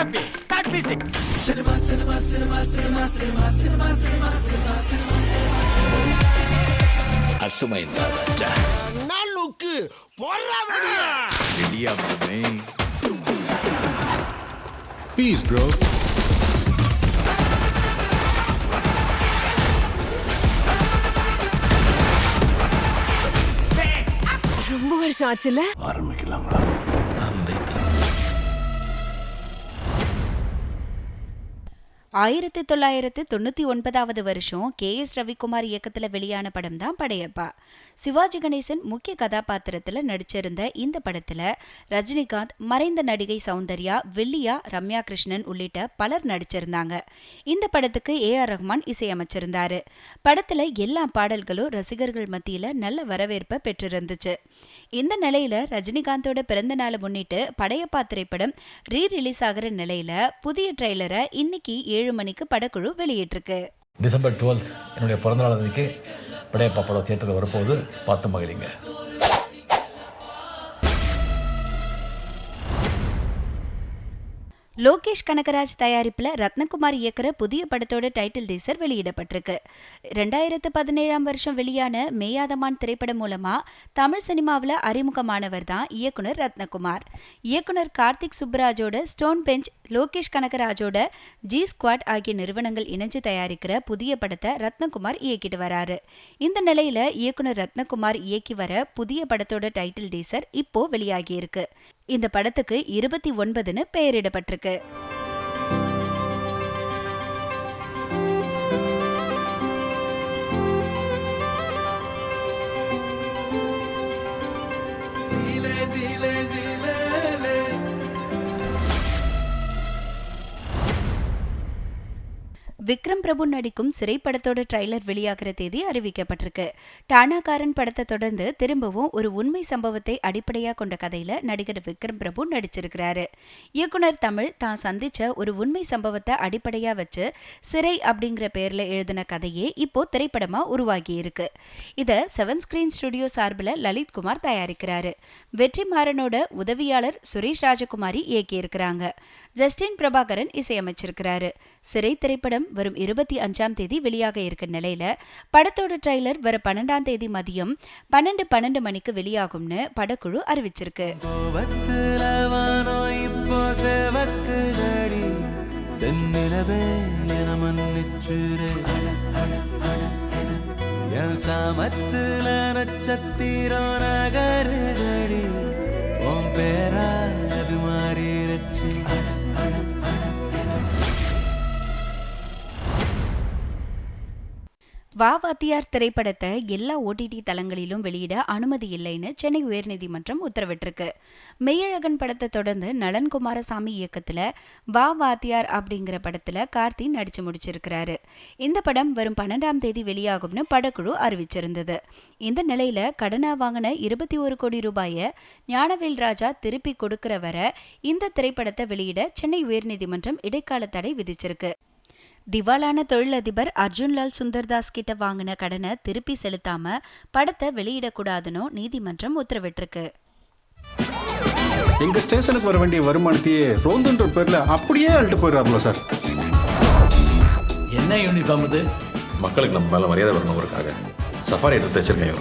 happy. Start music. అర్థమైందా రాజా? నాలుగు పోరావడియా. రెడీయా మామే? Peace, bro. ரொம்ப வருஷம் ஆச்சுல. ஆரம்பிக்கலாங்களா? 1999 வருஷம் KS ரவிக்குமார் இயக்கத்துல வெளியான படம் தான் படையப்பா. சிவாஜி கணேசன் முக்கிய கதாபாத்திரத்துல நடிச்சிருந்த இந்த படத்துல ரஜினிகாந்த், மறைந்த நடிகை சௌந்தர்யா, வில்லியா, ரம்யா கிருஷ்ணன் உள்ளிட்ட பலர் நடிச்சிருந்தாங்க. இந்த படத்துக்கு AR ரஹ்மான் இசையமைச்சிருந்தாரு. படத்துல எல்லா பாடல்களும் ரசிகர்கள் மத்தியில நல்ல வரவேற்பை பெற்றிருந்துச்சு. இந்த நிலையில ரஜினிகாந்தோட பிறந்த நாளை முன்னிட்டு படையப்பா திரைப்படம் ரீரிலீஸ் ஆகிற நிலையில புதிய ட்ரெய்லரை இன்னைக்கு 7 மணிக்கு படக்குழு வெளியிட்டிருக்கு. டிசம்பர் 12 என்னுடைய பிறந்தநாள் அன்னைக்கு படையப்பா படம் தியேட்டரில் வரப்போகுது, பார்த்து மகிழிங்க. லோகேஷ் கனகராஜ் தயாரிப்புல ரத்னகுமார் இயக்குற புதிய படத்தோட டைட்டில் டீசர் வெளியிடப்பட்டிருக்கு. 2017 வருஷம் வெளியான மேயாதமான் திரைப்படம் மூலமா தமிழ் சினிமாவில் அறிமுகமானவர் தான் இயக்குனர் ரத்னகுமார். இயக்குனர் கார்த்திக் சுப்ராஜோட ஸ்டோன் பெஞ்ச், லோகேஷ் கனகராஜோட ஜி ஸ்குவாட் ஆகிய நிறுவனங்கள் இணைஞ்சு தயாரிக்கிற புதிய படத்தை ரத்னகுமார் இயக்கிட்டு வராரு. இந்த நிலையில இயக்குனர் ரத்னகுமார் இயக்கி வர புதிய படத்தோட டைட்டில் டீசர் இப்போ வெளியாகி இருக்கு. இந்த படத்துக்கு 29ன்னு பெயரிடப்பட்டிருக்கு. விக்ரம் பிரபு நடிக்கும் சிறை படத்தோட ட்ரைலர் வெளியாகிற தேதி அறிவிக்கப்பட்டிருக்கு. டானாகாரன் படத்தை தொடர்ந்து திரும்பவும் ஒரு உண்மை சம்பவத்தை அடிப்படையாக கொண்ட கதையில நடிகர் விக்ரம் பிரபு நடிச்சிருக்கிறாரு. இயக்குனர் தமிழ் தான் சந்திச்ச ஒரு உண்மை சம்பவத்தை அடிப்படையா வச்சு சிறை அப்படிங்கிற பேர்ல எழுதின கதையே இப்போ திரைப்படமா உருவாகி இருக்கு. இத 7 ஸ்கிரீன் ஸ்டுடியோ சார்பில் லலித் குமார் தயாரிக்கிறாரு. வெற்றிமாறனோட உதவியாளர் சுரேஷ் ராஜகுமாரி இயக்கி இருக்கிறாங்க. ஜஸ்டின் பிரபாகரன் இசையமைச்சிருக்கிறாரு. சிறை திரைப்படம் வரும் 25ஆம் தேதி வெளியாக இருக்க நிலையில படத்தோட ட்ரைலர் வர 12ஆம் தேதி மதியம் 12 மணிக்கு வெளியாகும்னு படக்குழு அறிவிச்சிருக்கு. வா வாத்தியார் திரைப்படத்தை எல்லா OTT தளங்களிலும் வெளியிட அனுமதி இல்லைன்னு சென்னை உயர்நீதிமன்றம் உத்தரவிட்டிருக்கு. மெய்யழகன் படத்தை தொடர்ந்து நலன் குமாரசாமி இயக்கத்துல வா வாத்தியார் அப்படிங்கிற படத்துல கார்த்தி நடிச்சு முடிச்சிருக்கிறாரு. இந்த படம் வரும் 12ஆம் தேதி வெளியாகும்னு படக்குழு அறிவிச்சிருந்தது. இந்த நிலையில கடனா வாங்கின 21 கோடி ரூபாயை ஞானவேல் ராஜா திருப்பி கொடுக்கிற வர இந்த திரைப்படத்தை வெளியிட சென்னை உயர்நீதிமன்றம் இடைக்கால தடை விதிச்சிருக்கு. திவாலான தொழிலதிபர் அர்ஜுன்லால் சுந்தர்தாஸ் கிட்ட வாங்கின கடனை திருப்பி செலுத்தாம படத்தை வெளியிடக்கூடாதுன்னு நீதிமன்றம் உத்தரவிட்டிருக்கு. எங்க ஸ்டேஷனுக்கு வர வேண்டிய வருமானத்தையே ரோந்துன்ற பேர்ல அப்படியே அள்ளிட்டு போயிடுறாங்களா சார்? என்ன யூனிஃபார்ம் இது? மக்களுக்கு நம்ம மேல மரியாதை வரணுங்கிறதுக்காக சஃபாரி எடுத்து தச்சிருக்கேன்.